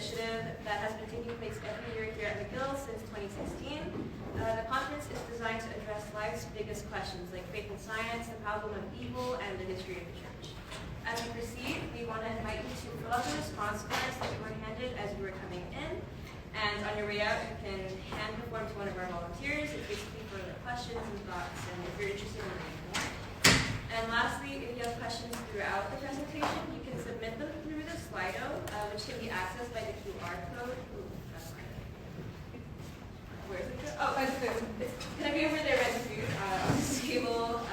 initiative that has been taking place every year here at McGill since 2016. The conference is designed to address life's biggest questions like faith and science, the problem of evil, and the history of the church. As we proceed, we want to invite you to fill out the response cards that you were handed as you were coming in. And on your way out, you can hand the form to one of our volunteers. It's basically for the questions and thoughts, and if you're interested in learning more. And lastly, if you have questions throughout the presentation, you can submit them through the Slido, which can be accessed by the QR code. Ooh, that's fine. Where is it? Oh, it's going to be over there by the food, on this table,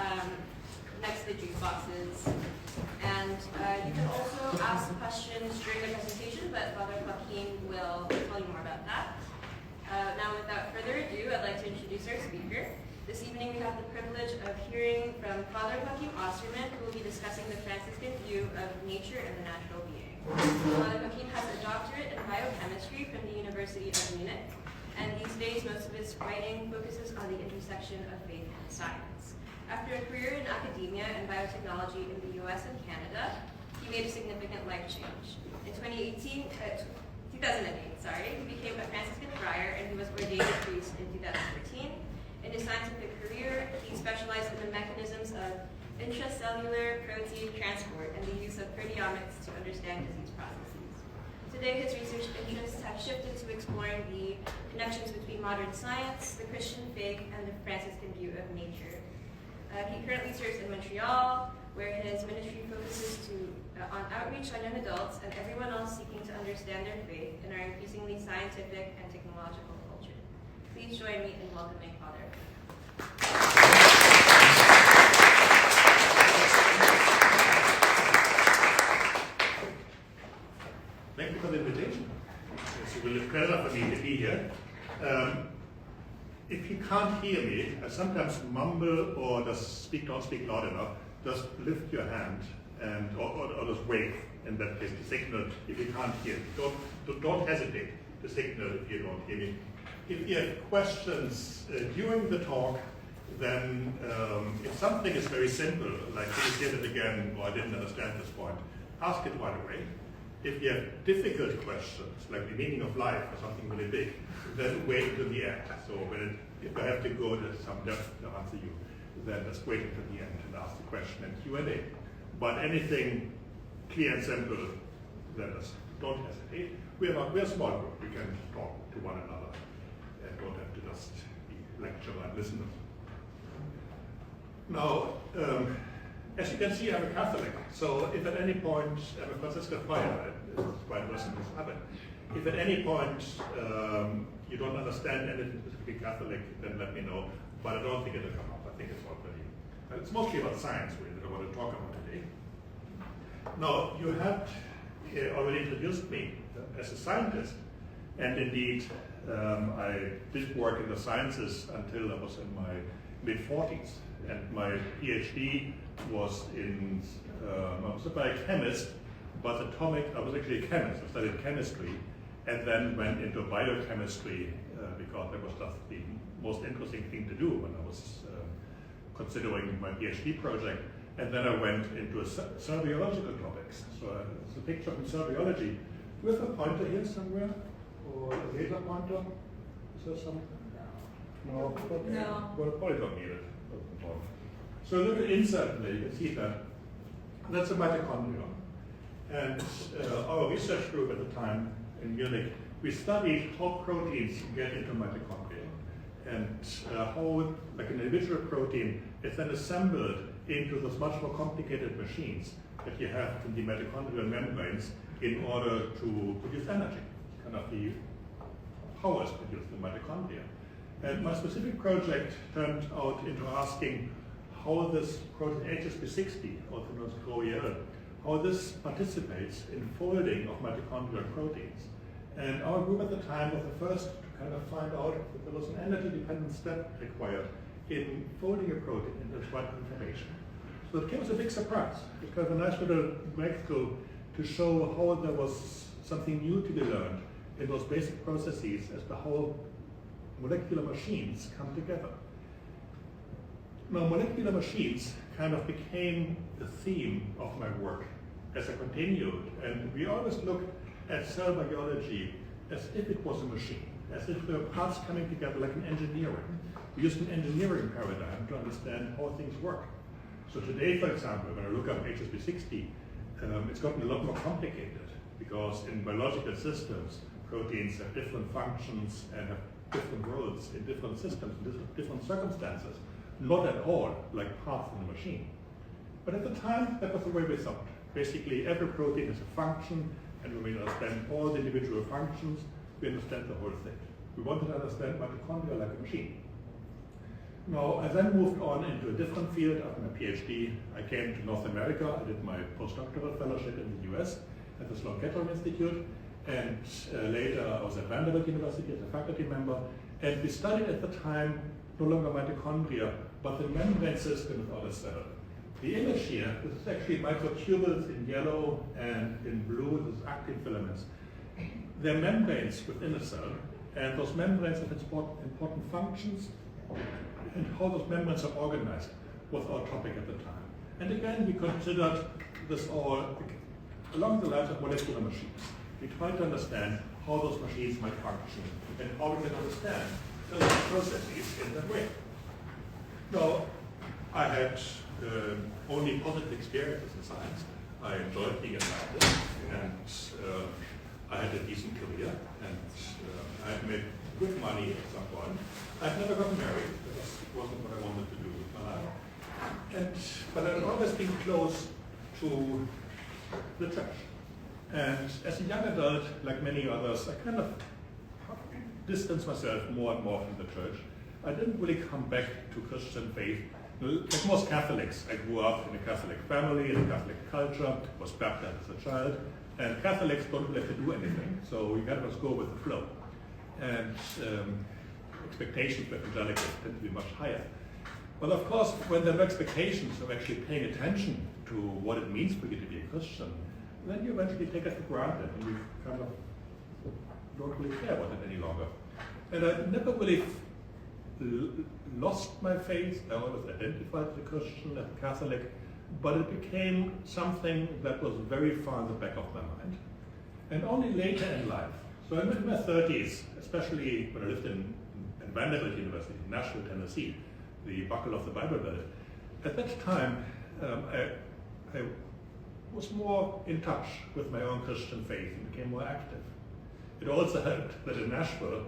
next to the juice boxes. And you can also ask questions during the presentation, but Father Joachim will tell you more about that. Now, without further ado, I'd like to introduce our speaker. This evening we have the privilege of hearing from Father Joachim Ostermann, who will be discussing the Franciscan view of nature and the natural being. Father Joachim has a doctorate in biochemistry from the University of Munich, and these days most of his writing focuses on the intersection of faith and science. After a career in academia and biotechnology in the US and Canada, he made a significant life change. In 2008, he became a Franciscan friar, and he was ordained a priest in 2014. In his scientific career, he specialized in the mechanisms of intracellular protein transport and the use of proteomics to understand disease processes. Today, his research interests have shifted to exploring the connections between modern science, the Christian faith, and the Franciscan view of nature. He currently serves in Montreal, where his ministry focuses on outreach on young adults and everyone else seeking to understand their faith in our increasingly scientific and technological culture. Please join me in welcoming Father. Thank you for the invitation. It's a real pleasure for me to be here. If you can't hear me, I sometimes mumble or just don't speak loud enough. Just lift your hand and or just wave. In that case, to signal if you can't hear. Don't hesitate to signal if you don't hear me. If you have questions during the talk, then if something is very simple, like you did it again, or I didn't understand this point, ask it right away. If you have difficult questions, like the meaning of life or something really big, then wait until the end. So if I have to go to some depth to answer you, then just wait until the end and ask the question in Q&A. But anything clear and simple, then just don't hesitate. We're a small group. We can talk to one another and don't have to just be lecturer and listener. Now, as you can see, I'm a Catholic. So if at any point, I'm a Franciscan friar, it's quite interesting this happened. If at any point you don't understand anything specifically Catholic, then let me know. But I don't think it'll come up. I think it's already, it's mostly about science really that I want to talk about today. Now, you have already introduced me as a scientist. And indeed, I did work in the sciences until I was in my mid-40s. And my PhD was in, I was a biochemist, but I was actually a chemist. I studied chemistry and then went into biochemistry because that was just the most interesting thing to do when I was considering my PhD project. And then I went into surveyological topics. So it's a picture from surveyology. Do you have a pointer here somewhere? Or a laser pointer? Is there something? No. No. Well, probably don't need it. So look at inside there, you can see that. That's a mitochondrion. And our research group at the time in Munich, we studied how proteins get into mitochondria and how, like an individual protein, is then assembled into those much more complicated machines that you have in the mitochondrial membranes in order to produce energy. Kind of the power is produced in mitochondria. And my specific project turned out into asking how this protein HSP60, also known as CoEL, how this participates in folding of mitochondrial proteins. And our group at the time was the first to kind of find out that there was an energy-dependent step required in folding a protein into its right conformation. So it came as a big surprise. It was a nice little breakthrough to show how there was something new to be learned in those basic processes as the whole molecular machines come together. Now, molecular machines kind of became the theme of my work as I continued, and we always looked at cell biology as if it was a machine, as if there were parts coming together like in engineering. We use an engineering paradigm to understand how things work. So today, for example, when I look up HSP60, it's gotten a lot more complicated because in biological systems, proteins have different functions and have different roles in different systems, in different circumstances, not at all like parts in a machine. But at the time, that was the way we thought. Basically, every protein has a function, and when we understand all the individual functions, we understand the whole thing. We wanted to understand mitochondria like a machine. Now, I then moved on into a different field. After my PhD, I came to North America. I did my postdoctoral fellowship in the US at the Sloan Kettering Institute, and later I was at Vanderbilt University as a faculty member, and we studied at the time no longer mitochondria, but the membrane system of our cell. The image here, this is actually microtubules in yellow and in blue, this is actin filaments. They're membranes within a cell, and those membranes have important functions, and how those membranes are organized was our topic at the time. And again, we considered this all along the lines of molecular machines. We tried to understand how those machines might function and how we can understand those processes in that way. Now, I had only positive experiences in science. I enjoyed being a scientist, and I had a decent career, and I had made good money at some point. I've never gotten married, because it wasn't what I wanted to do with my life. But I've always been close to the church. And as a young adult, like many others, I kind of distanced myself more and more from the church. I didn't really come back to Christian faith. Like most Catholics, I grew up in a Catholic family, in a Catholic culture, was baptized as a child, and Catholics don't really have to do anything, so you gotta just go with the flow. And expectations for evangelicals tend to be much higher. But of course, when there are expectations of actually paying attention to what it means for you to be a Christian, then you eventually take it for granted, and you kind of don't really care about it any longer. And I never really lost my faith. I always identified as a Christian, as a Catholic, but it became something that was very far in the back of my mind. And only later in life, so in my 30s, especially when I lived at Vanderbilt University in Nashville, Tennessee, the buckle of the Bible Belt, at that time, I was more in touch with my own Christian faith and became more active. It also helped that in Nashville,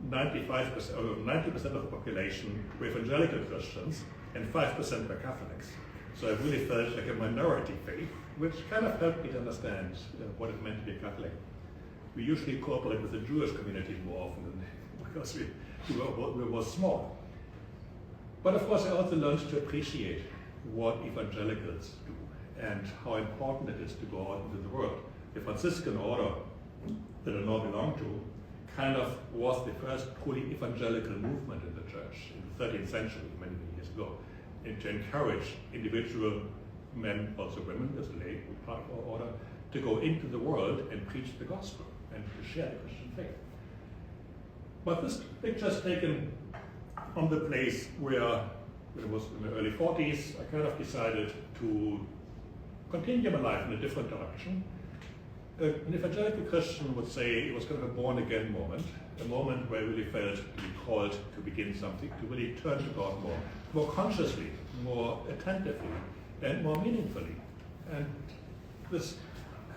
95% or 90% of the population were evangelical Christians and 5% were Catholics. So I really felt like a minority faith, which kind of helped me to understand what it meant to be a Catholic. We usually cooperate with the Jewish community more often because we were small. But of course, I also learned to appreciate what evangelicals do and how important it is to go out into the world. The Franciscan order that I now belong to kind of was the first truly evangelical movement in the church in the 13th century, many years ago, and to encourage individual men, also women, as a lay part of our order, to go into the world and preach the gospel and to share the Christian faith. But this picture is taken from the place where, when it was in the early 40s, I kind of decided to continue my life in a different direction. An evangelical Christian would say it was kind of a born-again moment, a moment where I really felt to be called to begin something, to really turn to God more consciously, more attentively, and more meaningfully. And this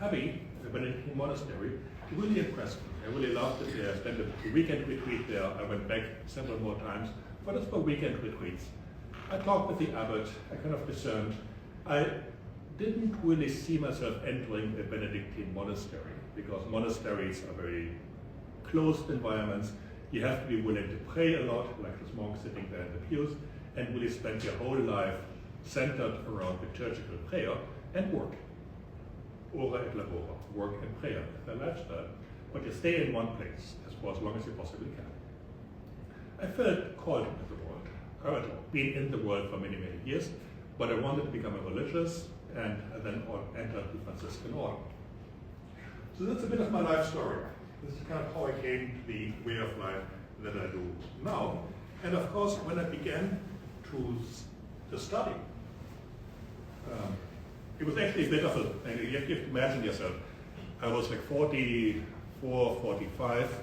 Abbey, the Benedictine monastery, really impressed me. I really loved it there. I spent a weekend retreat there. I went back several more times, but it's for weekend retreats. I talked with the abbot. I kind of discerned. I didn't really see myself entering a Benedictine monastery because monasteries are very closed environments. You have to be willing to pray a lot, like this monk sitting there in the pews, and really spend your whole life centered around liturgical prayer and work. Ora et labora, work and prayer, that's their lifestyle. But you stay in one place for as long as you possibly can. I felt called into the world. I had been in the world for many, many years, but I wanted to become a religious, and I then entered the Franciscan order. So that's a bit of my life story. This is kind of how I came to the way of life that I do now. And of course, when I began to study, it was actually a bit of you have to imagine yourself. I was like 44, 45.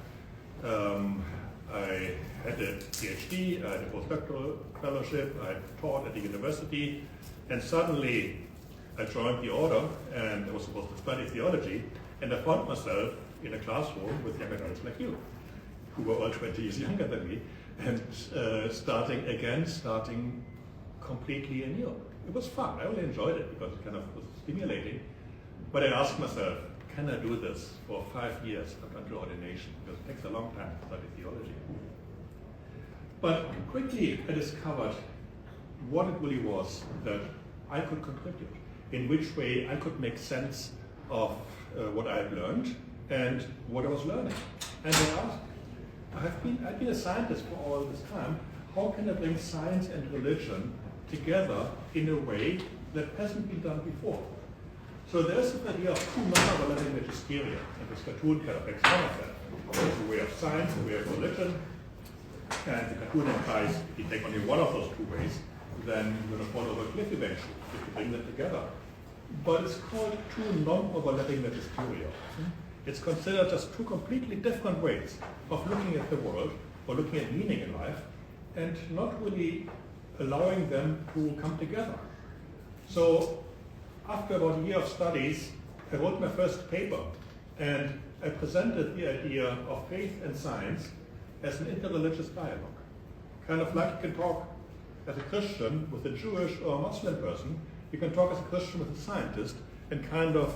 I had a PhD, I had a postdoctoral fellowship, I taught at the university, and suddenly I joined the order and I was supposed to study theology, and I found myself in a classroom with young adults like you, who were all 20 years younger than me, and starting completely anew. It was fun, I really enjoyed it because it kind of was stimulating, but I asked myself, can I do this for 5 years up until ordination? Because it takes a long time to study theology. But quickly I discovered what it really was that I could contribute, in which way I could make sense of what I had learned and what I was learning. And I asked, I've been a scientist for all this time, how can I bring science and religion together in a way that hasn't been done before? So there's the idea of two non-overlapping magisteria, and this cartoon kind of makes fun of that. There's a way of science, a way of religion, and the cartoon implies if you take only one of those two ways, then you're going to fall over a cliff eventually if you bring them together. But it's called two non-overlapping magisteria. It's considered just two completely different ways of looking at the world or looking at meaning in life, and not really allowing them to come together. So after about a year of studies, I wrote my first paper, and I presented the idea of faith and science as an interreligious dialogue. Kind of like you can talk as a Christian with a Jewish or a Muslim person, you can talk as a Christian with a scientist, and kind of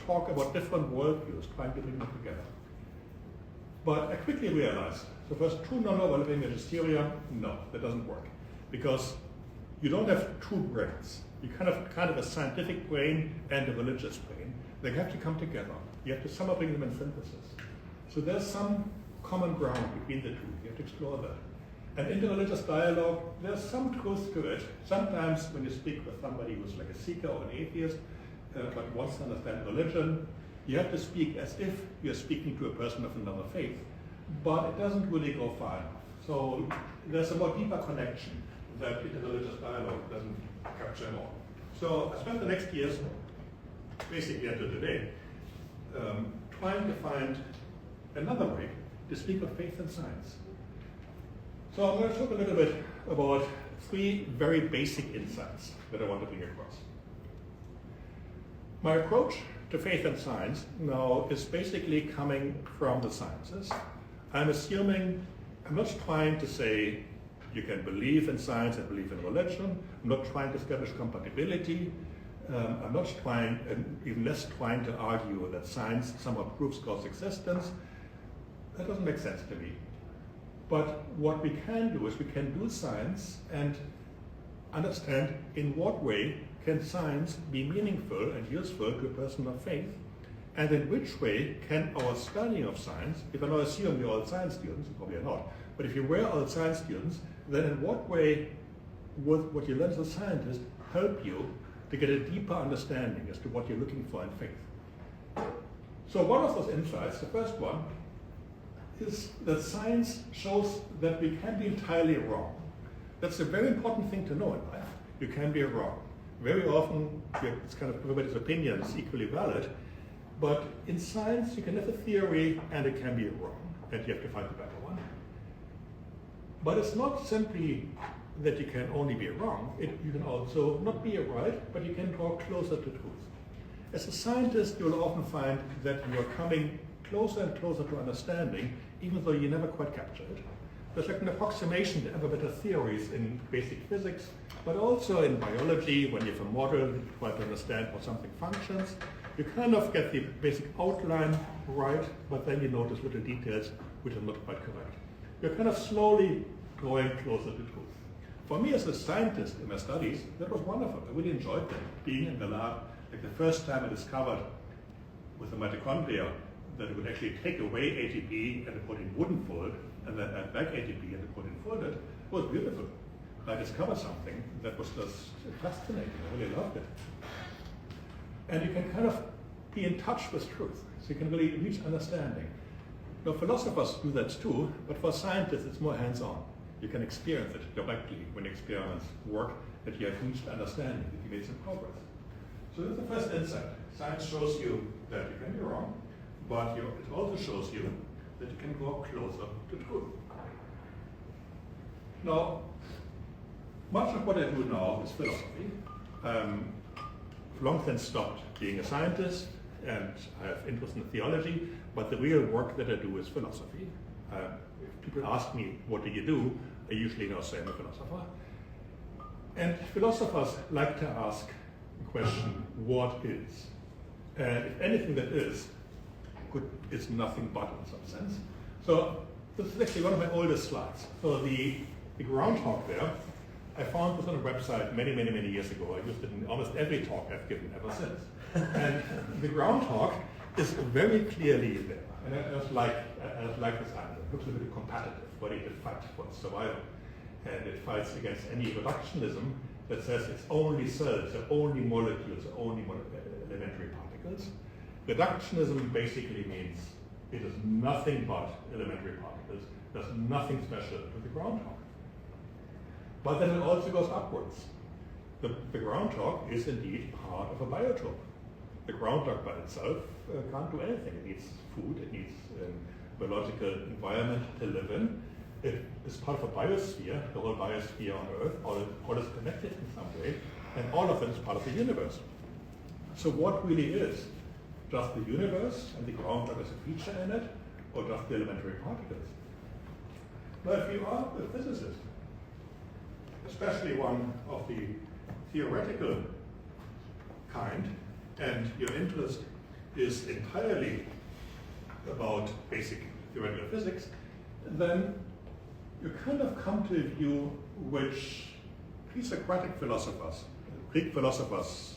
talk about different worldviews, trying to bring them together. But I quickly realized, so first two non-overlapping magisteria, no, that doesn't work. Because you don't have two brains. You kind of a scientific brain and a religious brain. They have to come together. You have to somehow bring them in synthesis. So there's some common ground between the two. You have to explore that. And interreligious dialogue, there's some truth to it. Sometimes when you speak with somebody who's like a seeker or an atheist, but wants to understand religion, you have to speak as if you're speaking to a person of another faith. But it doesn't really go far enough. So there's a more deeper connection that interreligious dialogue doesn't capture more. So I spent the next years, basically until today, trying to find another way to speak of faith and science. So I'm going to talk a little bit about 3 very basic insights that I want to bring across. My approach to faith and science now is basically coming from the sciences. I'm not trying to say you can believe in science and believe in religion. I'm not trying to establish compatibility. I'm not trying, and even less trying to argue that science somehow proves God's existence. That doesn't make sense to me. But what we can do is we can do science and understand in what way can science be meaningful and useful to a person of faith, and in which way can our studying of science, if I now assume you're all science students, probably not, but if you were all science students, then in what way would what you learn as a scientist help you to get a deeper understanding as to what you're looking for in faith? So one of those insights, the first one, is that science shows that we can be entirely wrong. That's a very important thing to know in life. You can be wrong. Very often, it's kind of everybody's opinion is equally valid, but in science you can have a theory and it can be wrong, and you have to find the better one. But it's not simply that you can only be wrong, you can also not be right, but you can draw closer to truth. As a scientist, you'll often find that you are coming closer and closer to understanding, even though you never quite capture it. There's like an approximation to ever better theories in basic physics, but also in biology, when you have a model, you try to understand how something functions. You kind of get the basic outline right, but then you notice little details which are not quite correct. You're kind of slowly going closer to truth. For me as a scientist in my studies, that was wonderful. I really enjoyed that, being in the lab. Like the first time I discovered with the mitochondria that it would actually take away ATP and the protein wouldn't fold, and then add back ATP and the protein folded, it was beautiful. I discovered something that was just fascinating. I really loved it. And you can kind of be in touch with truth, so you can really reach understanding. Now, philosophers do that too, but for scientists, it's more hands-on. You can experience it directly when experiments work, that you have reached understanding, that you made some progress. So that's the first insight. Science shows you that you can be wrong, but it also shows you that you can go closer to truth. Now, much of what I do now is philosophy. I've long since stopped being a scientist, and I have interest in theology, but the real work that I do is philosophy. If people ask me, what do you do? I usually now say I'm a philosopher. And philosophers like to ask the question, what is? And if anything that is nothing but in some sense. So this is actually one of my oldest slides. So the groundhog there, I found this on a website many years ago. I used it in almost every talk I've given ever since. And the groundhog is very clearly there. And I just like this animal. It looks a bit competitive, ready to fight for its survival. And it fights against any reductionism that says it's only cells, or only molecules, or only elementary particles. Reductionism basically means it is nothing but elementary particles. There's nothing special to the groundhog. But then it also goes upwards. The groundhog is indeed part of a biotope. The groundhog by itself can't do anything. It needs food, it needs a biological environment to live in. It is part of a biosphere, the whole biosphere on Earth, all is connected in some way, and all of it is part of the universe. So what really is? Just the universe and the groundhog as a feature in it, or just the elementary particles? Now, if you are a physicist, especially one of the theoretical kind, and your interest is entirely about basic theoretical physics, then you kind of come to a view which pre-Socratic philosophers, Greek philosophers,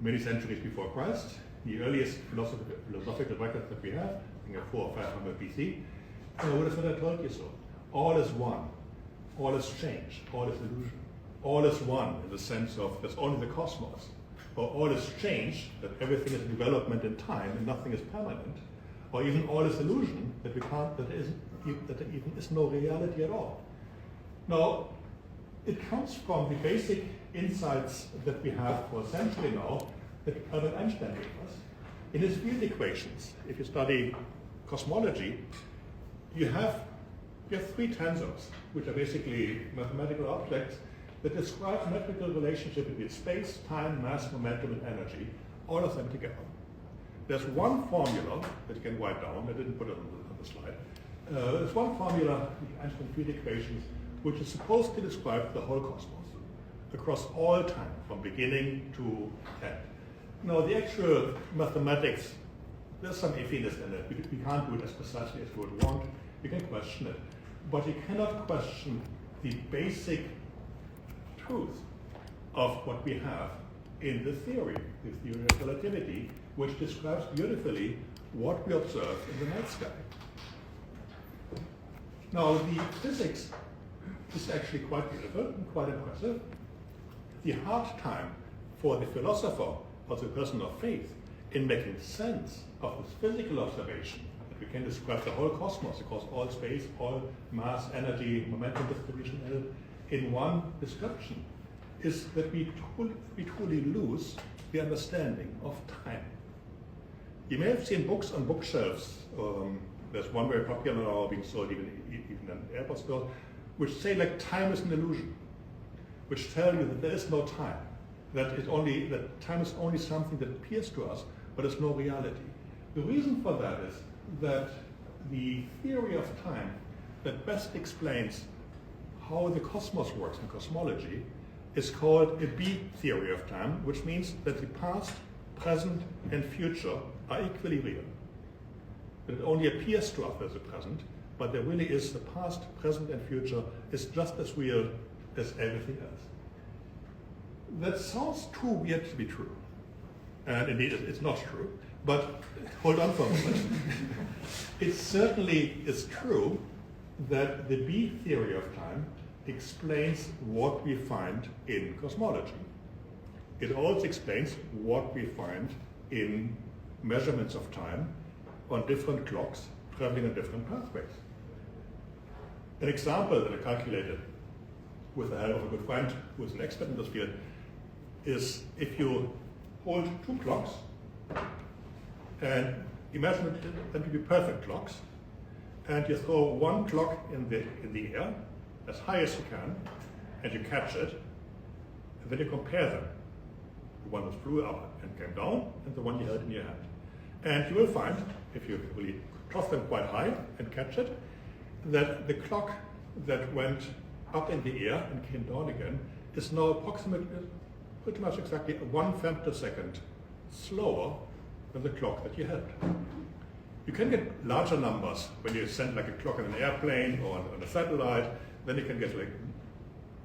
many centuries before Christ, the earliest philosophical records that we have, I think 400 or 500 BC, would have said, I told you so. All is one. All is change. All is illusion. All is one in the sense of there's only the cosmos. Or all is change, that everything is development in time and nothing is permanent. Or even all is illusion, that there even is no reality at all. Now, it comes from the basic insights that we have for a century now that Albert Einstein gave us. In his field equations, if you study cosmology, you have three tensors, which are basically mathematical objects that describe metrical relationship between space, time, mass, momentum, and energy, all of them together. There's one formula that you can write down, I didn't put it on the slide. There's one formula, the Einstein field equations, which is supposed to describe the whole cosmos across all time, from beginning to end. Now, the actual mathematics, there's some iffiness in it. We can't do it as precisely as we would want. You can question it. But you cannot question the basic truth of what we have in the theory of relativity, which describes beautifully what we observe in the night sky. Now, the physics is actually quite beautiful and quite impressive. The hard time for the philosopher or the person of faith in making sense of this physical observation, that we can describe the whole cosmos across all space, all mass, energy, momentum distribution in one description, is that we truly lose the understanding of time. You may have seen books on bookshelves. There's one very popular now being sold even in airport stores, which say like time is an illusion, which tell you that there is no time, that time is only something that appears to us, but it's no reality. The reason for that is that the theory of time that best explains how the cosmos works in cosmology is called a B theory of time, which means that the past, present, and future are equally real. That it only appears to us as the present, but there really is the past, present, and future is just as real as everything else. That sounds too weird to be true. And indeed, it's not true. But hold on for a moment. It certainly is true that the B theory of time explains what we find in cosmology. It also explains what we find in measurements of time on different clocks traveling on different pathways. An example that I calculated with the help of a good friend who is an expert in this field, is if you hold two clocks and imagine them to be perfect clocks, and you throw one clock in the air as high as you can, and you catch it, and then you compare them. The one that flew up and came down, and the one you held in your hand. And you will find, if you really toss them quite high and catch it, that the clock that went up in the air and came down again is now approximately, pretty much exactly 1 femtosecond slower than the clock that you held. You can get larger numbers when you send like a clock on an airplane or on a satellite, then you can get like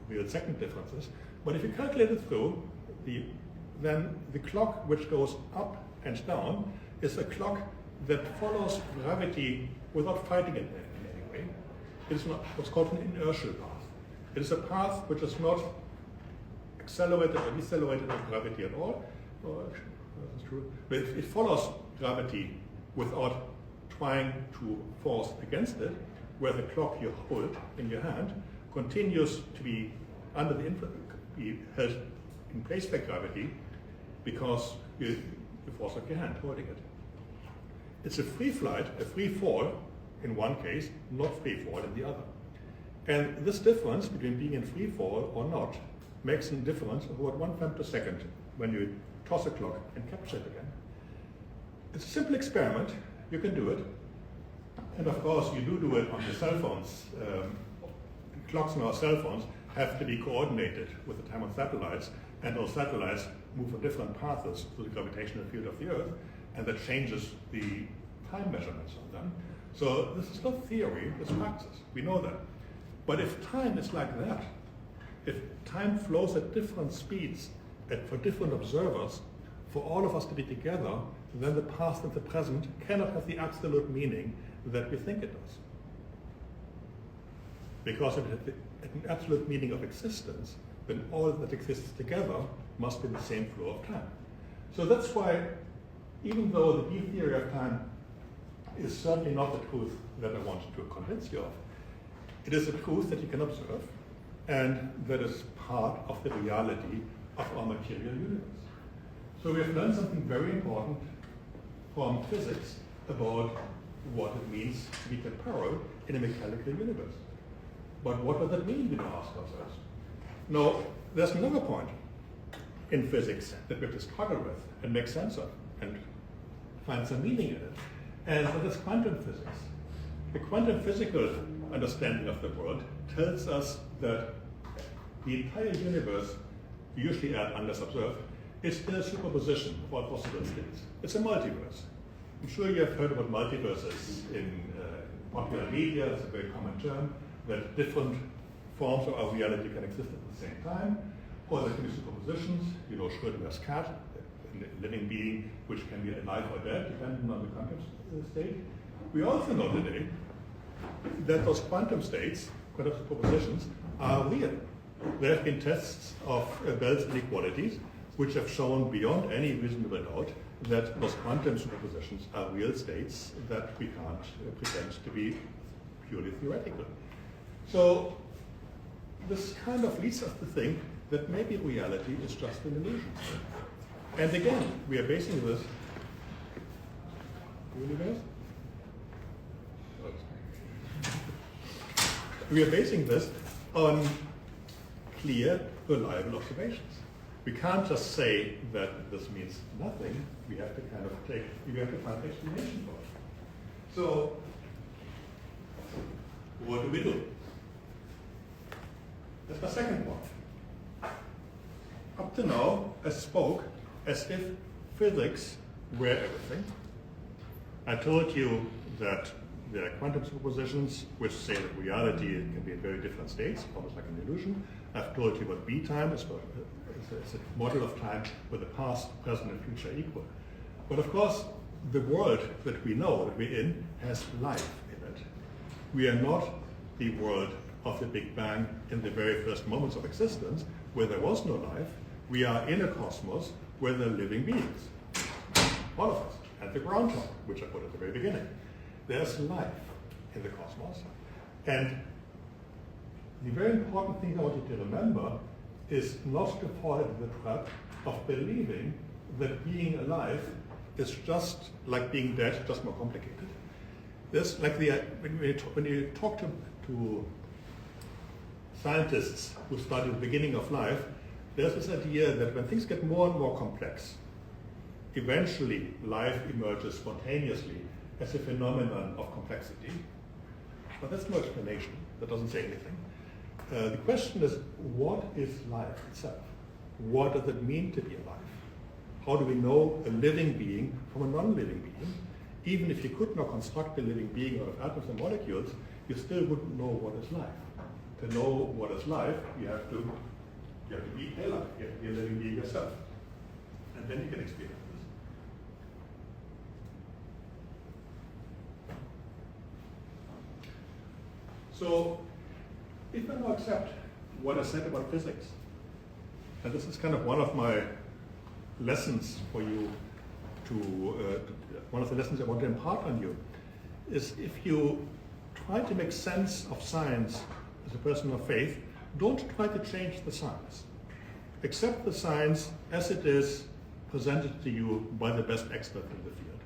real second differences. But if you calculate it through, then the clock which goes up and down is a clock that follows gravity without fighting it in any way. It is not what's called an inertial path. It is a path which is not accelerated or decelerated by gravity at all. That's true. But it follows gravity without trying to force against it, where the clock you hold in your hand continues to be under the influence, be held in place by gravity because you force of your hand holding it. It's a free flight, a free fall in one case, not free fall in the other. And this difference between being in free fall or not makes a difference of about 1 femtosecond when you toss a clock and capture it again. It's a simple experiment. You can do it. And of course, you do it on your cell phones. Clocks on our cell phones have to be coordinated with the time on satellites, and those satellites move on different paths through the gravitational field of the Earth, and that changes the time measurements on them. So this is not theory, it's practice. We know that. But if time is like that, if time flows at different speeds for different observers, for all of us to be together, then the past and the present cannot have the absolute meaning that we think it does. Because if it had an absolute meaning of existence, then all that exists together must be the same flow of time. So that's why, even though the B theory of time is certainly not the truth that I wanted to convince you of, it is a truth that you can observe, and that is part of the reality of our material universe. So we have learned something very important from physics about what it means to be temporal in a mechanical universe. But what does that mean, we now ask ourselves? Now, there's another point in physics that we have to struggle with and make sense of and find some meaning in it, and that is quantum physics. The quantum physical understanding of the world tells us that the entire universe, usually unless observed, is in a superposition of all possible states. It's a multiverse. I'm sure you have heard about multiverses in popular media. It's a very common term, that different forms of our reality can exist at the same time, or there can be superpositions. You know, Schrödinger's cat, a living being which can be alive or dead, depending on the quantum state. We also know today that those quantum states, quantum superpositions, are real. There have been tests of Bell's inequalities which have shown beyond any reasonable doubt that those quantum superpositions are real states that we can't pretend to be purely theoretical. So this kind of leads us to think that maybe reality is just an illusion. And again, we are basing this on clear, reliable observations. We can't just say that this means nothing. We have to find an explanation for it. So, what do we do? That's my second point. Up to now, I spoke as if physics were everything. I told you that there are quantum superpositions which say that reality can be in very different states, almost like an illusion. I've told you what B time is. It's a model of time where the past, present, and future are equal. But of course, the world that we know, that we're in, has life in it. We are not the world of the Big Bang in the very first moments of existence, where there was no life. We are in a cosmos where there are living beings. All of us. And the groundhog, which I put at the very beginning. There's life in the cosmos. And the very important thing I want you to remember is not to fall into the trap of believing that being alive is just like being dead, just more complicated. There's like when you talk to scientists who study the beginning of life, there's this idea that when things get more and more complex, eventually life emerges spontaneously as a phenomenon of complexity. But that's no explanation. That doesn't say anything. The question is, what is life itself? What does it mean to be alive? How do we know a living being from a non-living being? Even if you could not construct a living being out of atoms and molecules, you still wouldn't know what is life. To know what is life, you have to be alive. You have to be a living being yourself. And then you can experience this. So, if I now accept what I said about physics, and this is kind of one of my lessons for you one of the lessons I want to impart on you, is if you try to make sense of science as a person of faith, don't try to change the science. Accept the science as it is presented to you by the best expert in the field.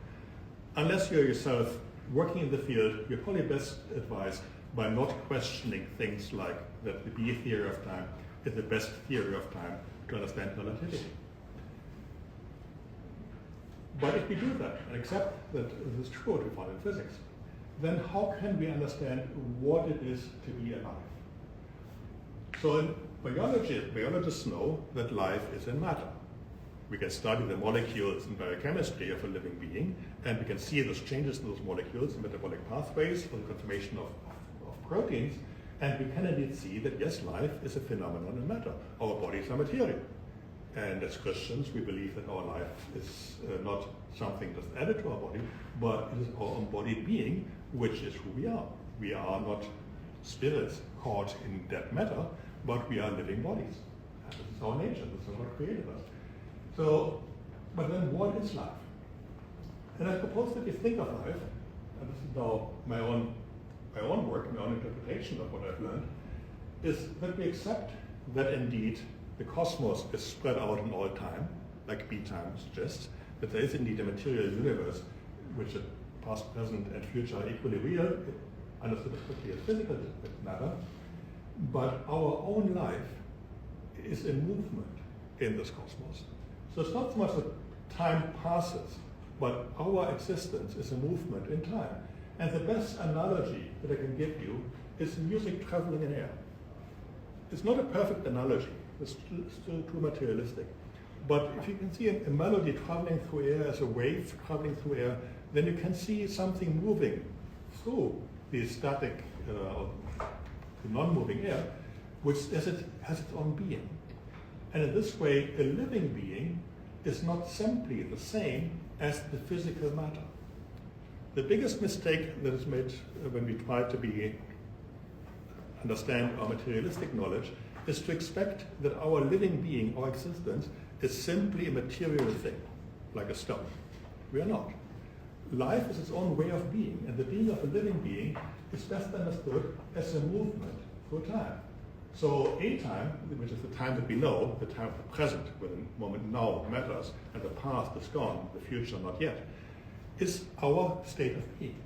Unless you're yourself working in the field, you're probably best advised by not questioning things like that the B theory of time is the best theory of time to understand relativity. But if we do that and accept that this is true what we found in physics, then how can we understand what it is to be alive? So in biology, biologists know that life is in matter. We can study the molecules in biochemistry of a living being, and we can see those changes in those molecules in metabolic pathways or the conformation of proteins, and we can indeed see that yes, life is a phenomenon in matter. Our bodies are material. And as Christians, we believe that our life is not something that's added to our body, but it is our embodied being, which is who we are. We are not spirits caught in dead matter, but we are living bodies. And this is our nature. This is what created us. So, but then what is life? And I propose that you think of life, and this is now my own work, my own interpretation of what I've learned, is that we accept that indeed the cosmos is spread out in all time, like B-time suggests, that there is indeed a material universe which is past, present, and future are equally real, understood as quickly as physical matter, but our own life is a movement in this cosmos. So it's not so much that time passes, but our existence is a movement in time. And the best analogy that I can give you is music traveling in air. It's not a perfect analogy. It's still too materialistic. But if you can see a melody traveling through air as a wave traveling through air, then you can see something moving through the static, the non-moving air, which has its own being. And in this way, a living being is not simply the same as the physical matter. The biggest mistake that is made when we try to understand our materialistic knowledge is to expect that our living being, our existence, is simply a material thing, like a stone. We are not. Life is its own way of being, and the being of a living being is best understood as a movement through time. So a time, which is the time that we know, the time of the present, where the moment now matters, and the past is gone, the future not yet, is our state of being.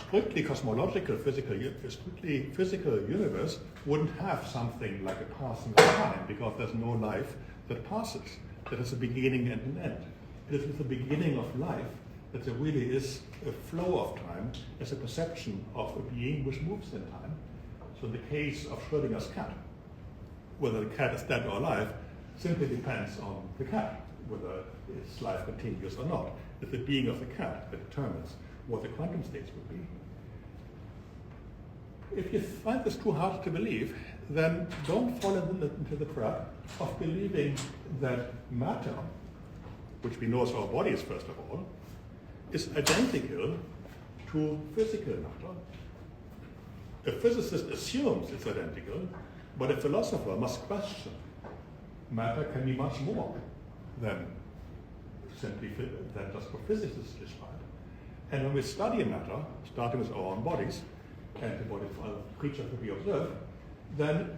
Strictly cosmological, strictly physical universe wouldn't have something like a passing of time, because there's no life that passes, that has a beginning and an end. It is with the beginning of life that there really is a flow of time as a perception of a being which moves in time. So in the case of Schrödinger's cat, whether the cat is dead or alive simply depends on the cat, whether its life continues or not. It's the being of the cat that determines what the quantum states would be. If you find this too hard to believe, then don't fall into the trap of believing that matter, which we know as our bodies first of all, is identical to physical matter. A physicist assumes it's identical, but a philosopher must question. Matter can be much more than simply than just what physicists describe. And when we study matter, starting with our own bodies and the bodies of other creatures that we observe, then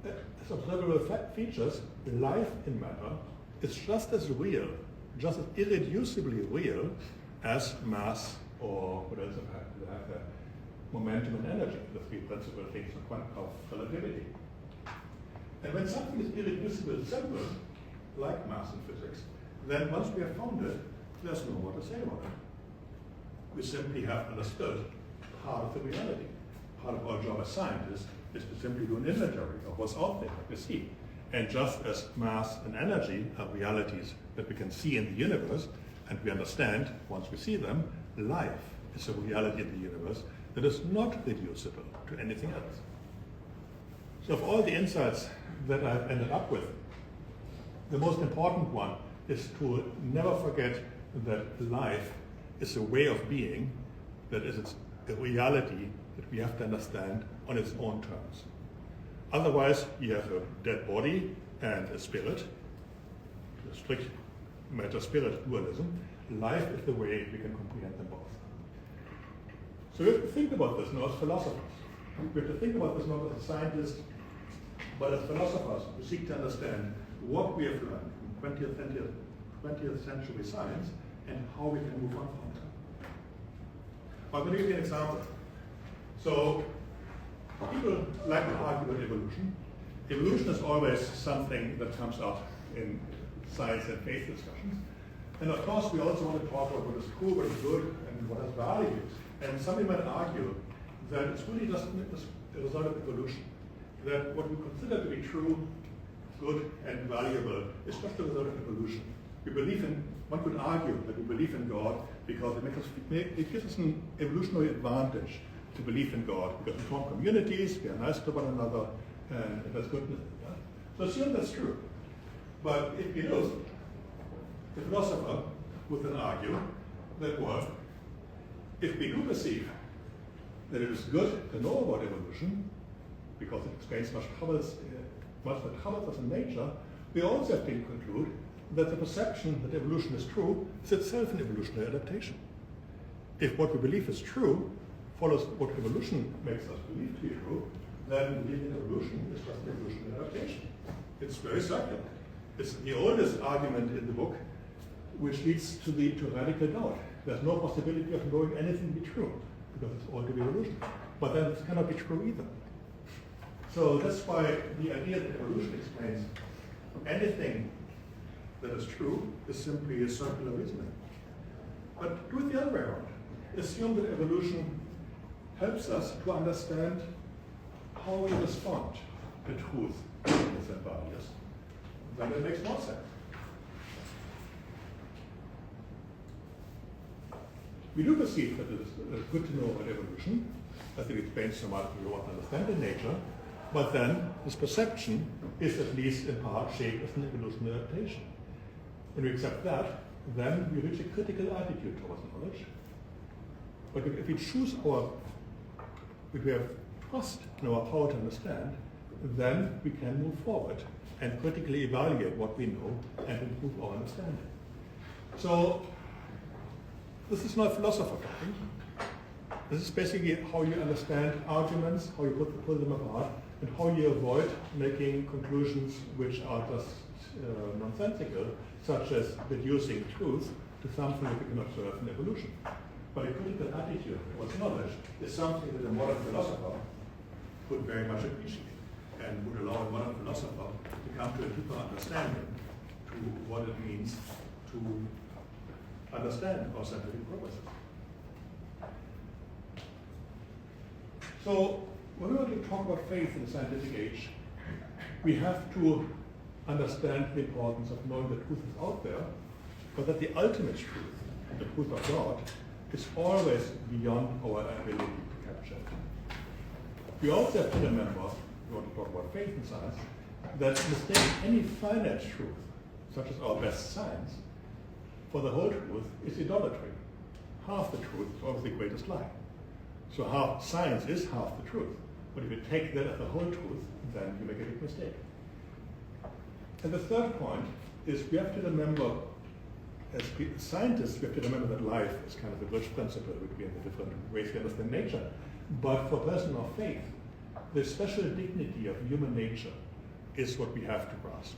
as observable features, life in matter is just as real, just as irreducibly real as mass or what else have momentum and energy, the three principal things of relativity. And when something is irreducibly simple, like mass in physics, then once we have found it, there's no more to say about it. We simply have understood part of the reality. Part of our job as scientists is to simply do an inventory of what's out there that we see. And just as mass and energy are realities that we can see in the universe, and we understand once we see them, life is a reality in the universe that is not reducible to anything else. So of all the insights that I've ended up with, the most important one is to never forget that life is a way of being that is a reality that we have to understand on its own terms. Otherwise, you have a dead body and a spirit, a strict matter-spirit dualism. Life is the way we can comprehend them both. So we have to think about this now as philosophers. We have to think about this not as scientists, but as philosophers who seek to understand what we have learned from 20th century science and how we can move on from that. I'm going to give you an example. So people like to argue about evolution. Evolution is always something that comes up in science and faith discussions. And of course, we also want to talk about what is cool, what is good, and what has value. And somebody might argue that it's really just a result of evolution. That what we consider to be true, good, and valuable is just a result of evolution. We believe in, one could argue that we believe in God because it gives us an evolutionary advantage to believe in God, because we form communities, we are nice to one another, and that's goodness. Yeah? So assume that's true. But if you know, the philosopher would then argue that, well, if we do perceive that it is good to know about evolution, because it explains much that troubles us in nature, we also have to conclude that the perception that evolution is true is itself an evolutionary adaptation. If what we believe is true follows what evolution makes us believe to be true, then believing in evolution is just an evolutionary adaptation. It's very circular. It's the oldest argument in the book, which leads to radical doubt. There's no possibility of knowing anything to be true, because it's all to be evolution. But then it cannot be true either. So that's why the idea that evolution explains anything that is true is simply a circular reasoning. But do it the other way around. Assume that evolution helps us to understand how we respond to truth and values. Then it makes more sense. We do perceive that it is good to know about evolution, as it explains so much we want to understand in nature, but then this perception is at least in part shaped as an evolutionary adaptation. When we accept that, then we reach a critical attitude towards knowledge. But if we choose if we have trust in our power to understand, then we can move forward and critically evaluate what we know and improve our understanding. So this is not philosopher talking. This is basically how you understand arguments, how you pull them apart, and how you avoid making conclusions which are just nonsensical, such as reducing truth to something that we can observe in evolution. But a critical attitude towards knowledge is something that a modern philosopher would very much appreciate, and would allow a modern philosopher to come to a deeper understanding to what it means to understand our scientific processes. So when we want to talk about faith in the scientific age, we have to understand the importance of knowing the truth is out there, but that the ultimate truth, the truth of God, is always beyond our ability to capture it. We also have to remember, we want to talk about faith in science, that mistaking any finite truth, such as our best science, for the whole truth is idolatry. Half the truth is always the greatest lie. So half science is half the truth. But if you take that as the whole truth, then you make a big mistake. And the third point is we have to remember, as scientists, we have to remember that life is kind of a bridge principle between the different ways we understand nature. But for a person of faith, the special dignity of human nature is what we have to grasp.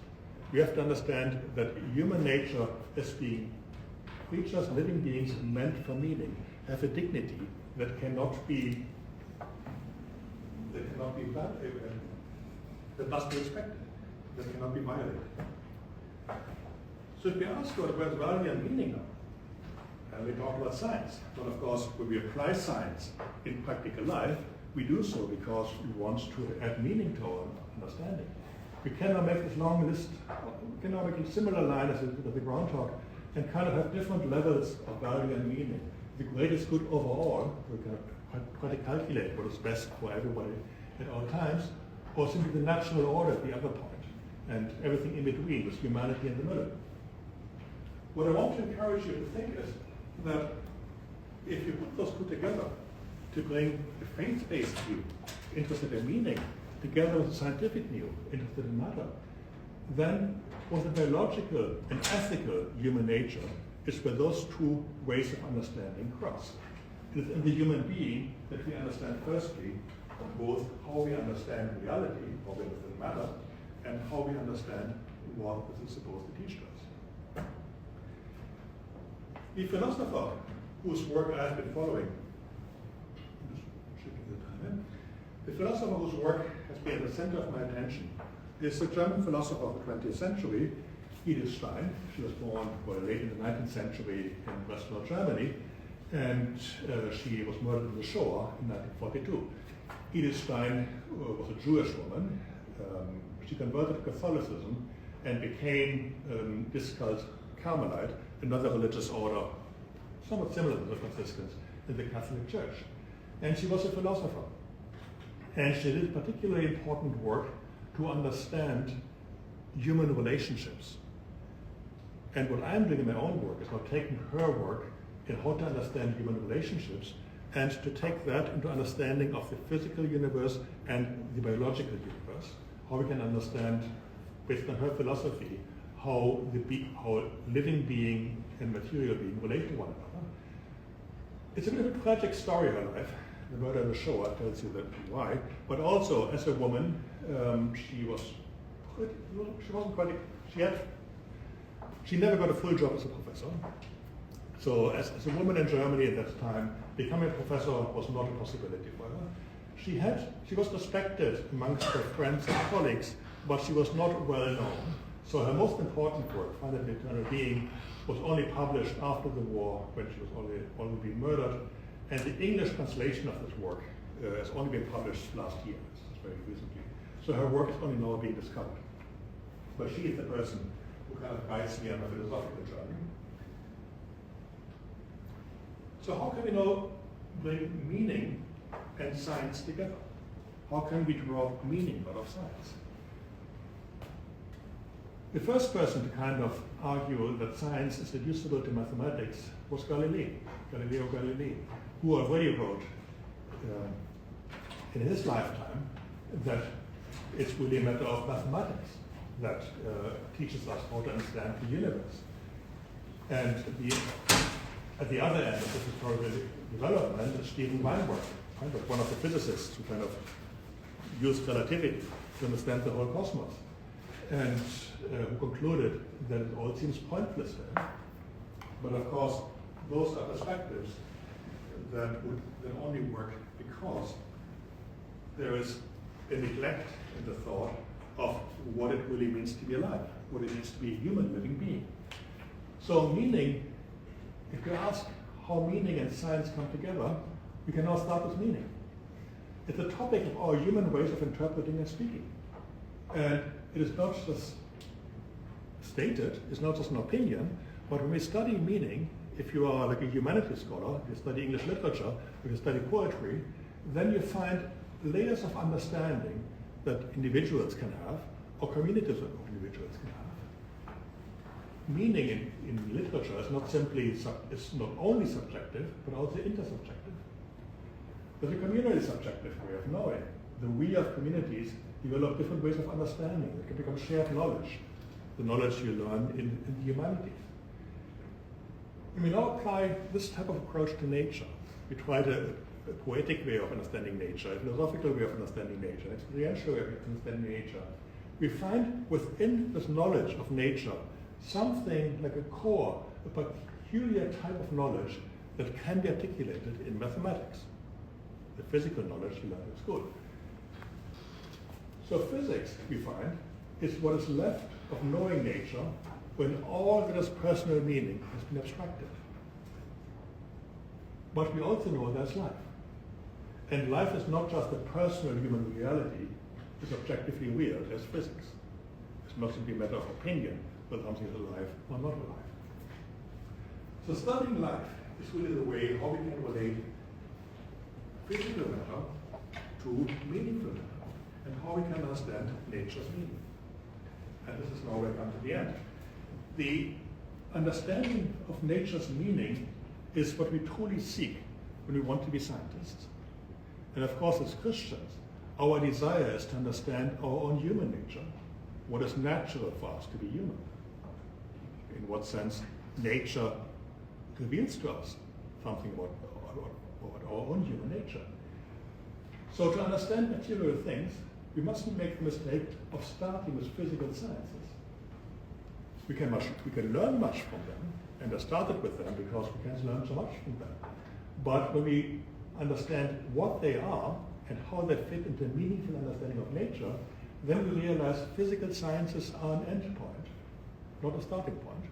We have to understand that human nature as being creatures, living beings meant for meaning, have a dignity that cannot be that must be respected, that cannot be violated. So if we ask what value and meaning are, and we talk about science, but of course when we apply science in practical life, we do so because we want to add meaning to our understanding. We cannot make this long list, we cannot make a similar line as the ground talk, and kind of have different levels of value and meaning. The greatest good overall, we can try to calculate what is best for everybody at all times, or simply the natural order at the other point, and everything in between, with humanity in the middle. What I want to encourage you to think is that if you put those two together to bring the faith-based view, interested in meaning, together with the scientific view, interested in matter, then what the biological and ethical human nature is where those two ways of understanding cross. It is in the human being that we understand firstly both how we understand reality, how we understand matter, and how we understand what this is supposed to teach us. The philosopher whose work I have been following, the philosopher whose work has been at the center of my attention is the German philosopher of the 20th century, Edith Stein. She was born late in the 19th century in Western Germany, and she was murdered in the Shoah in 1942. Edith Stein was a Jewish woman. She converted to Catholicism and became this cult Carmelite, another religious order, somewhat similar to the Franciscans in the Catholic Church. And she was a philosopher. And she did particularly important work to understand human relationships. And what I'm doing in my own work is now taking her work in how to understand human relationships and to take that into understanding of the physical universe and the biological universe, how we can understand, based on her philosophy, how living being and material being relate to one another. It's a bit of a tragic story, her life. The murder in the Shoah tells you that why. But also, as a woman, she never got a full job as a professor. So as a woman in Germany at that time, becoming a professor was not a possibility for her. She was respected amongst her friends and colleagues, but she was not well known. So her most important work, Finding the Eternal Being, was only published after the war when she was already been murdered. And the English translation of this work has only been published last year, very recently. So her work is only now being discovered. But she is the person who kind of guides me on my philosophical journey. So how can we now bring meaning and science together? How can we draw meaning out of science? The first person to kind of argue that science is reducible to mathematics was Galileo Galilei, who already wrote in his lifetime that it's really a matter of mathematics that teaches us how to understand the universe. And at the other end of this historical development is Steven Weinberg, one of the physicists who kind of used relativity to understand the whole cosmos, and who concluded that it all seems pointless then. But of course, those are perspectives that would then only work because there is a neglect in the thought of what it really means to be alive, what it means to be a human living being. So meaning, if you ask how meaning and science come together, we can now start with meaning. It's a topic of our human ways of interpreting and speaking. And it is not just stated, it's not just an opinion, but when we study meaning, if you are like a humanities scholar, you study English literature, if you study poetry, then you find layers of understanding that individuals can have, or communities of individuals can have. Meaning in literature is not simply, it's not only subjective, but also intersubjective. There's a community subjective way of knowing. The we of communities develop different ways of understanding. It can become shared knowledge, the knowledge you learn in the humanities. When we now apply this type of approach to nature, we try a poetic way of understanding nature, a philosophical way of understanding nature, an experiential way of understanding nature, we find within this knowledge of nature something like a core, a peculiar type of knowledge that can be articulated in mathematics, the physical knowledge you learn in school. So physics, we find, is what is left of knowing nature when all that is personal meaning has been abstracted. But we also know there's life. And life is not just a personal human reality, it's objectively real as physics. It's not simply a matter of opinion whether something is alive or not alive. So studying life is really the way how we can relate physical matter to meaningful matter, and how we can understand nature's meaning. And this is now where I come to the end. The understanding of nature's meaning is what we truly seek when we want to be scientists. And of course, as Christians, our desire is to understand our own human nature, what is natural for us to be human. In what sense nature reveals to us something about our own human nature. So to understand material things, we mustn't make the mistake of starting with physical sciences. We can learn much from them, and I started with them because we can learn so much from them. But when we understand what they are and how they fit into a meaningful understanding of nature, then we realize physical sciences are an end point, not a starting point.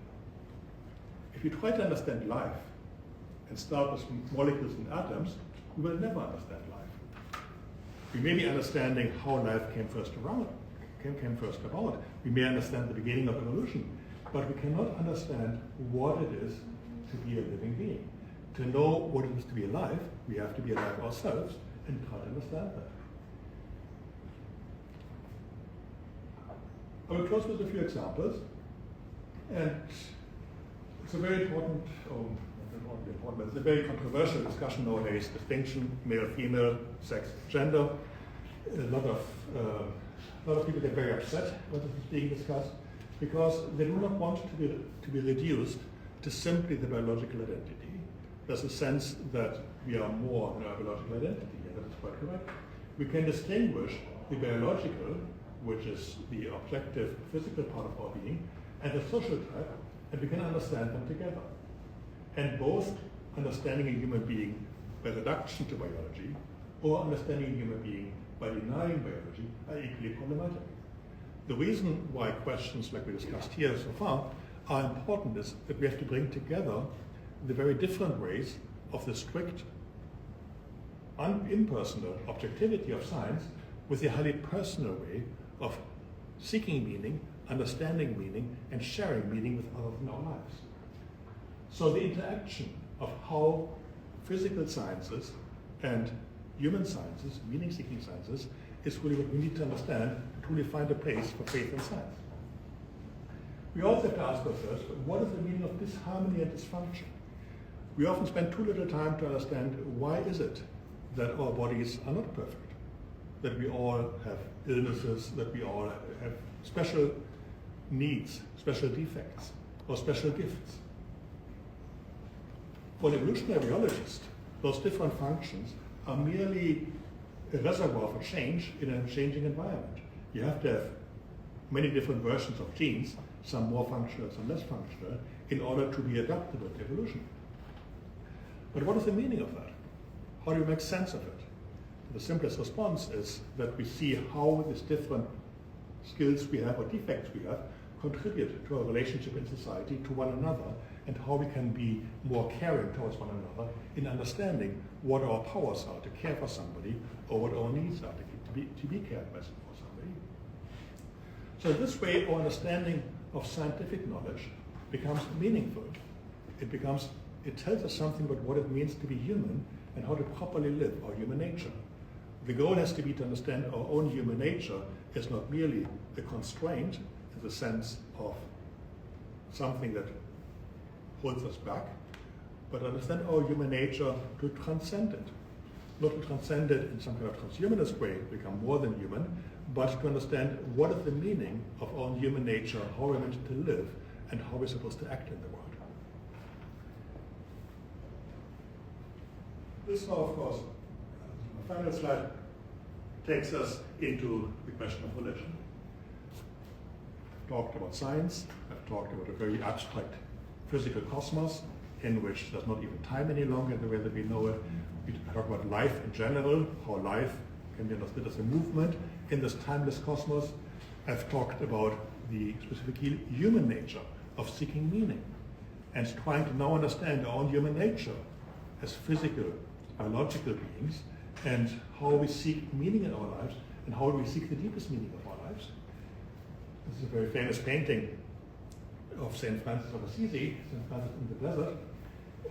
If you try to understand life and start with molecules and atoms, we will never understand life. We may be understanding how life came first about. We may understand the beginning of evolution, but we cannot understand what it is to be a living being. To know what it is to be alive, we have to be alive ourselves and try to understand that. I will close with a few examples, and it's a very important, but it's a very controversial discussion nowadays, distinction, male, female, sex, gender. A lot of people get very upset when this is being discussed because they do not want to be reduced to simply the biological identity. There's a sense that we are more than our biological identity, and that is quite correct. We can distinguish the biological, which is the objective physical part of our being, and the social type, and we can understand them together. And both understanding a human being by reduction to biology or understanding a human being by denying biology are equally problematic. The reason why questions like we discussed here so far are important is that we have to bring together the very different ways of the strict, impersonal objectivity of science with the highly personal way of seeking meaning, understanding meaning, and sharing meaning with others in our lives. So the interaction of how physical sciences and human sciences, meaning-seeking sciences, is really what we need to understand to truly find a place for faith and science. We also have to ask ourselves, what is the meaning of disharmony and dysfunction? We often spend too little time to understand why is it that our bodies are not perfect, that we all have illnesses, that we all have special needs, special defects, or special gifts. For an evolutionary biologist, those different functions are merely a reservoir for change in a changing environment. You have to have many different versions of genes, some more functional, some less functional, in order to be adaptable to evolution. But what is the meaning of that? How do you make sense of it? The simplest response is that we see how these different skills we have or defects we have contribute to our relationship in society to one another, and how we can be more caring towards one another in understanding what our powers are to care for somebody or what our needs are to be cared for somebody. So this way our understanding of scientific knowledge becomes meaningful. It tells us something about what it means to be human and how to properly live our human nature. The goal has to be to understand our own human nature as not merely a constraint in the sense of something that holds us back, but understand our human nature to transcend it. Not to transcend it in some kind of transhumanist way, become more than human, but to understand what is the meaning of our own human nature, how we're meant to live, and how we're supposed to act in the world. This now, of course, the final slide takes us into the question of religion. I've talked about science, I've talked about a very abstract physical cosmos in which there's not even time any longer in the way that we know it. We talk about life in general, how life can be understood as a movement in this timeless cosmos. I've talked about the specifically human nature of seeking meaning and trying to now understand our own human nature as physical, biological beings, and how we seek meaning in our lives and how we seek the deepest meaning of our lives. This is a very famous painting of St. Francis of Assisi, St. Francis in the desert,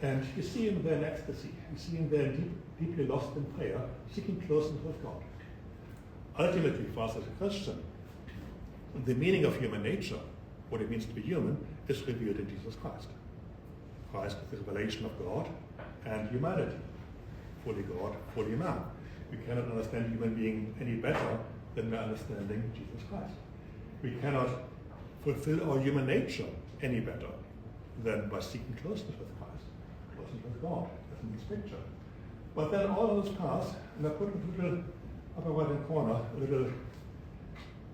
and you see him there in ecstasy. You see him there deeply lost in prayer, seeking closeness with God. Ultimately, for us as a Christian, the meaning of human nature, what it means to be human, is revealed in Jesus Christ. Christ is the revelation of God and humanity, fully God, fully man. We cannot understand human being any better than by understanding Jesus Christ. We cannot fulfill our human nature any better than by seeking closeness with Christ, closeness with God, as in this picture. But then all of those paths, and I put in the little upper right-hand corner, a little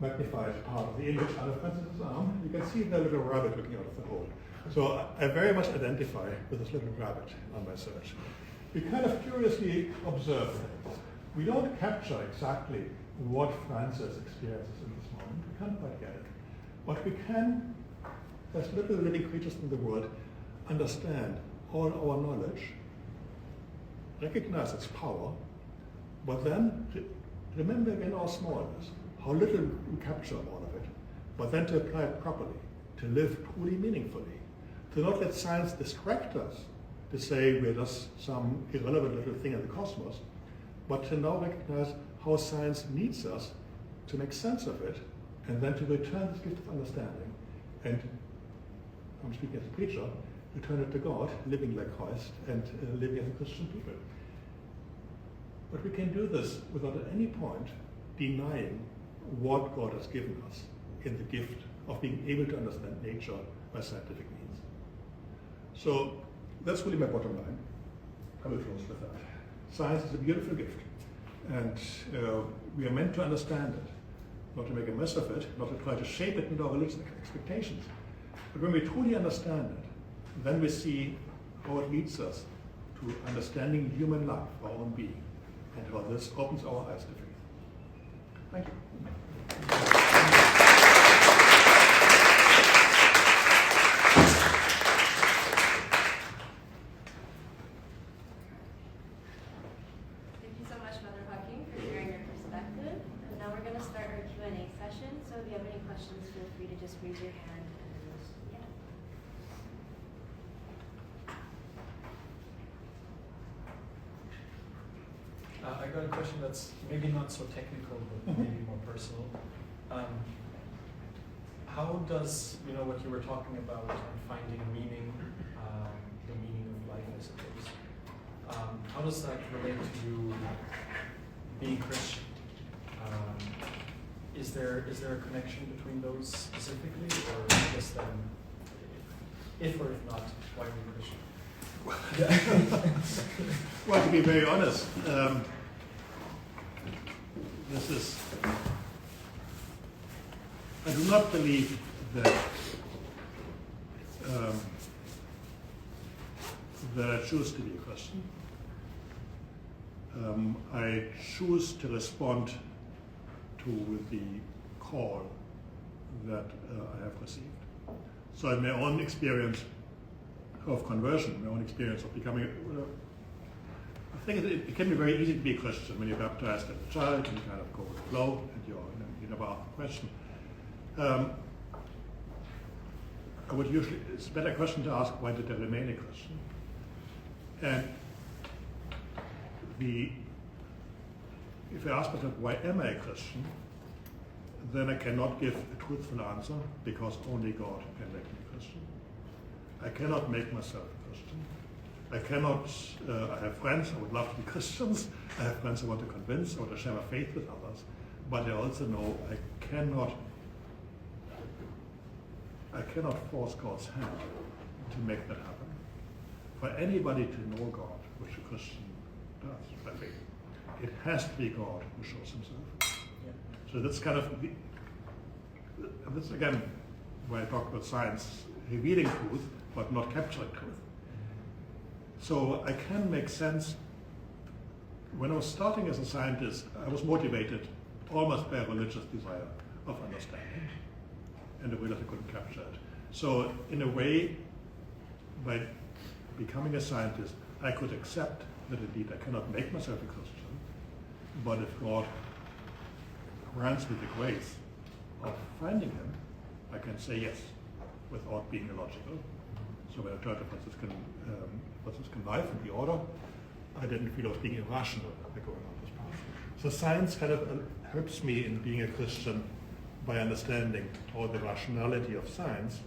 magnified part of the image under Francis's arm. You can see the little rabbit looking out of the hole. So I very much identify with this little rabbit on my search. We kind of curiously observe things. We don't capture exactly what Francis experiences in this moment. We can't quite get it. But we can, as little living creatures in the world, understand all our knowledge, recognize its power, but then remember again our smallness, how little we capture all of it, but then to apply it properly, to live truly meaningfully, to not let science distract us, to say we're just some irrelevant little thing in the cosmos, but to now recognize how science needs us to make sense of it, and then to return this gift of understanding, and I'm speaking as a preacher, return it to God, living like Christ, and living as a Christian people. But we can do this without at any point denying what God has given us in the gift of being able to understand nature by scientific means. So that's really my bottom line. I will close with that. Science is a beautiful gift, and we are meant to understand it, not to make a mess of it, not to try to shape it into our religious expectations. But when we truly understand it, then we see how it leads us to understanding human life, our own being, and how this opens our eyes to faith. Thank you. Thank you so much, Father Joachim, for sharing your perspective. And now we're going to start our Q&A session. So if you have any questions, feel free to just raise your hand. And yeah. I got a question that's maybe not so technical, but maybe more personal. How does, what you were talking about, finding meaning, the meaning of life, I suppose, how does that relate to you being Christian? Is there a connection between those specifically, or just then, if or if not, why are you Christian? Well, to be very honest, I do not believe that I choose to be a Christian. I choose to respond to the call that I have received. So in my own experience of conversion, my own experience of becoming, I think it can be very easy to be a Christian when you're baptized as a child and you kind of go with the flow and you never ask a question. It's a better question to ask, why did I remain a Christian? And if I ask myself, why am I a Christian? Then I cannot give a truthful answer, because only God can make me a Christian. I cannot make myself a Christian. I cannot, I have friends, I would love to be Christians. I have friends I want to convince, I want to share my faith with others. But I also know I cannot force God's hand to make that happen. For anybody to know God, which a Christian does, by faith, it has to be God who shows himself. Yeah. So that's kind of, this again, when I talk about science, revealing truth, but not capturing truth. So I can make sense. When I was starting as a scientist, I was motivated almost by a religious desire of understanding, and I realized I couldn't capture it. So in a way, by becoming a scientist, I could accept that indeed I cannot make myself a Christian, but if God grants me the grace of finding him, I can say yes, without being illogical. So when I turned to Franciscan life and the order, I didn't feel I was being irrational by going on this path. So science kind of helps me in being a Christian by understanding how the rationality of science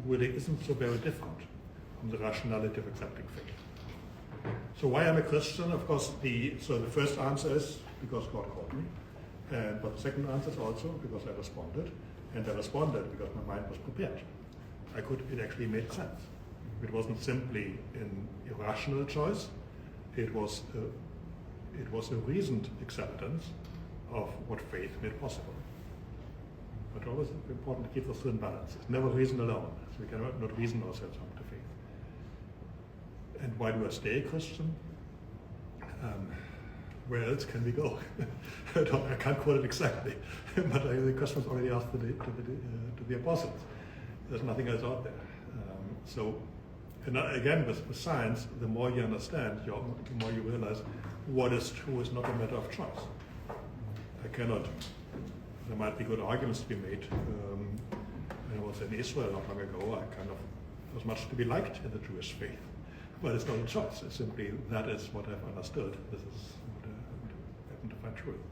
really isn't so very different from the rationality of accepting faith. So why I'm a Christian? Of course, the first answer is because God called me, but the second answer is also because I responded, and I responded because my mind was prepared. It actually made sense. It wasn't simply an irrational choice. It was a reasoned acceptance of what faith made possible. But always important to keep those two in balance. It's never reason alone. So we cannot not reason ourselves up to faith. And why do I stay a Christian? Where else can we go? I can't quote it exactly, but the question was already asked to the apostles. There's nothing else out there. And again, with science, the more you understand, the more you realize what is true is not a matter of choice. There might be good arguments to be made. When I was in Israel not long ago, there was much to be liked in the Jewish faith. But it's not a choice. It's simply, that is what I've understood. This is what I happen to find truth.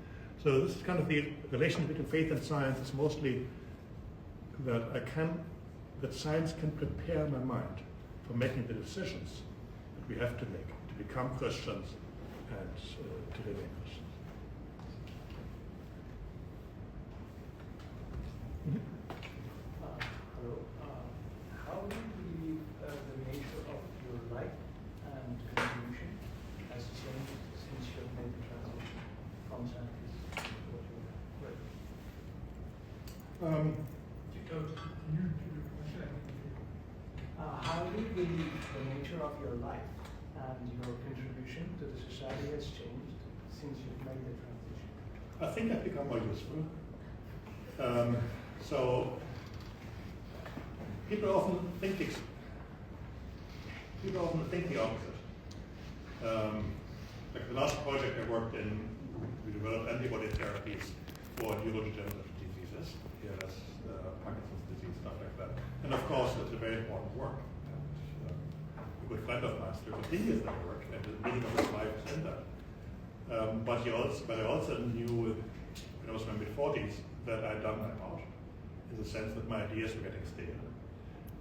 So this is kind of the relation between faith and science. It's mostly that science can prepare my mind for making the decisions that we have to make to become Christians and to remain Christians. Mm-hmm. Hello. How do you believe the nature of your life and contribution has changed since you have made the transition from scientist to what you read? How do you believe the nature of your life and your contribution to the society has changed since you've made the transition? I think I've become more useful. So people often think the opposite. Like the last project I worked in, we developed antibody therapies for neurodegenerative diseases, ALS, Parkinson's disease, stuff like that. And of course, it's a very important work. And a good friend of mine still continues that work, and the meaning of his life is in that. But I also knew when I was in my mid-40s that I'd done my part, in the sense that my ideas were getting stale,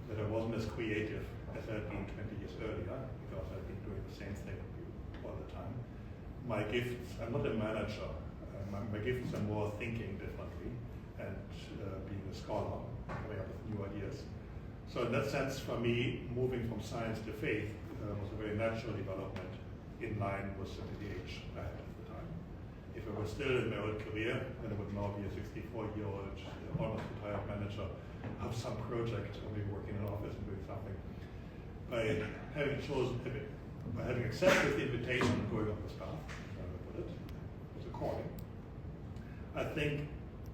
that I wasn't as creative as I had been 20 years earlier, because I'd been doing the same thing all the time. My gifts, I'm not a manager, my gifts are more thinking differently and being a scholar, coming up with new ideas. So in that sense, for me, moving from science to faith was a very natural development in line with the age I had at the time. If I was still in my old career, then I would now be a 64-year-old, almost retired manager of some project, or maybe working in an office and doing something. By having accepted the invitation and going on this path, as I put it, was a calling. I think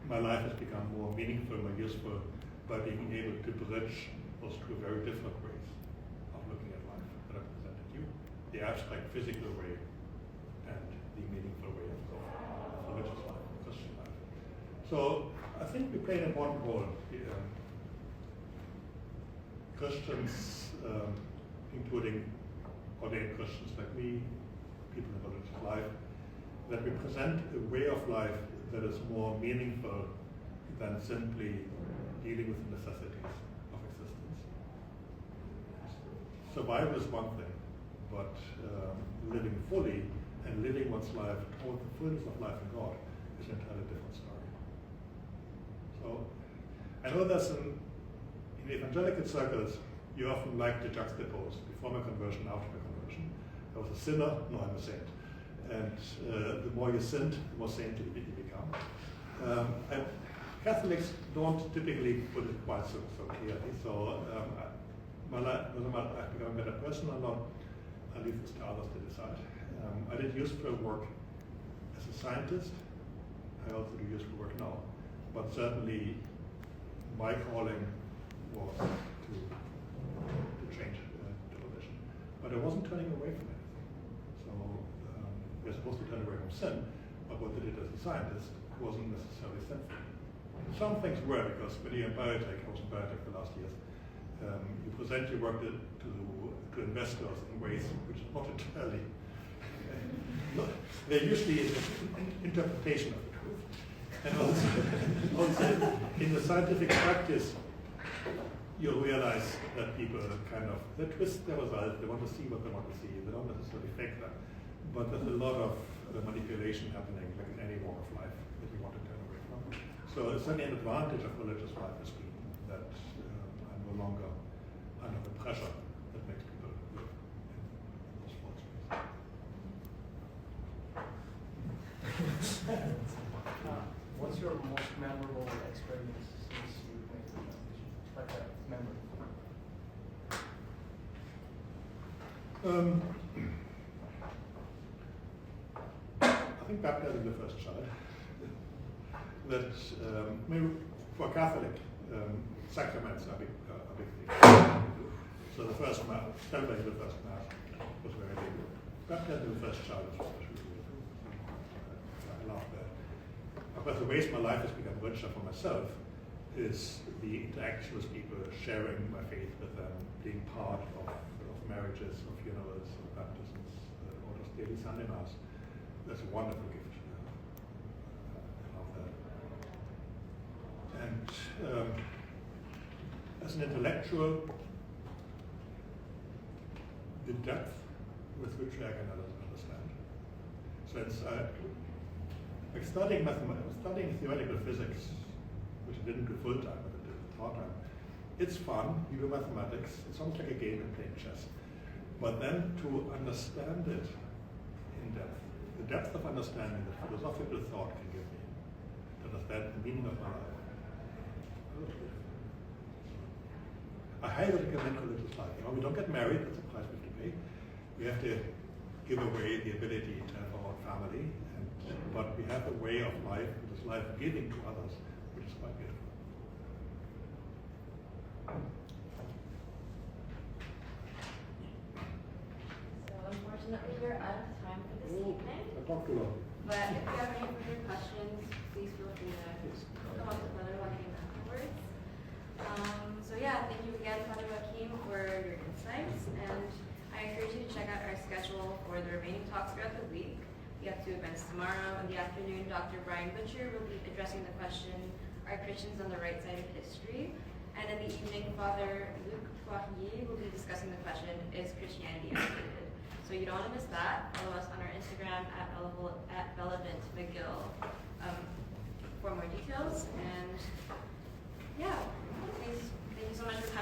my life has become more meaningful, more useful by being able to bridge those two very different ways of looking at life that I presented you. The abstract physical way and the meaningful way of religious life, Christian life. So I think we play an important role. Christians, including ordained Christians like me, people in religious life, that we present a way of life that is more meaningful than simply dealing with the necessities of existence. Survival is one thing, but living fully and living one's life toward the fullness of life in God is an entirely different story. So I know that in evangelical circles, you often like to juxtapose before my conversion, after my conversion. I was a sinner, no, I'm a saint. And the more you sinned, the more saintly you become. Catholics don't typically put it quite so clearly. So whether I've become a better person or not, I leave this to others to decide. I did useful work as a scientist. I also do useful work now. But certainly my calling was to change the position. But I wasn't turning away from anything. So we're supposed to turn away from sin, but what I did as a scientist wasn't necessarily sinful. Some things were, because when you're in biotech, I was in biotech for the last years, you present your work to investors in ways which is not entirely, they're usually an interpretation of the truth. And also in the scientific practice, you'll realize that people they twist their results, they want to see what they want to see, they don't necessarily fake that. But there's a lot of manipulation happening, like in any walk of life, that we want to turn away from. So certainly an advantage of religious life has been that I'm no longer under the pressure that makes people live in those false ways. What's your most memorable experience since you made the transition? Like a memory. I think baptizing the first child. That maybe for a Catholic, sacraments are a big thing. So the first mass, celebrating the first mass was very big. Baptizing the first child was especially beautiful. I love that. But the ways my life has become richer for myself is the interaction with people, sharing my faith with them, being part of marriages, of funerals, of baptisms, or just daily Sunday Mass. That's a wonderful gift. I love that. And as an intellectual, the depth with which I can understand. So it's like studying theoretical physics, which I didn't do full time, but I did part time. It's fun. You do mathematics. It's almost like a game of playing chess. But then to understand it in depth, the depth of understanding that philosophical thought can give me, to understand the meaning of my life. I highly recommend religious life. We don't get married, that's a price we have to pay. We have to give away the ability to have our own family, but we have a way of life, which is life giving to others, which is quite beautiful. So unfortunately, we're out of time for this evening. I talked too long. But if you have any further questions, please feel free to come up to Father Joachim afterwards. So yeah, thank you again, Father Joachim, for your insights, and I encourage you to check out our schedule for the remaining talks throughout the week. We have 2 events tomorrow. In the afternoon, Dr. Brian Butcher will be addressing the question, are Christians on the right side of history? And in the evening, Father Luc Poirier will be discussing the question, is Christianity outdated? So you don't want to miss that. Follow us on our Instagram at McGill for more details. And yeah, thank you so much for coming.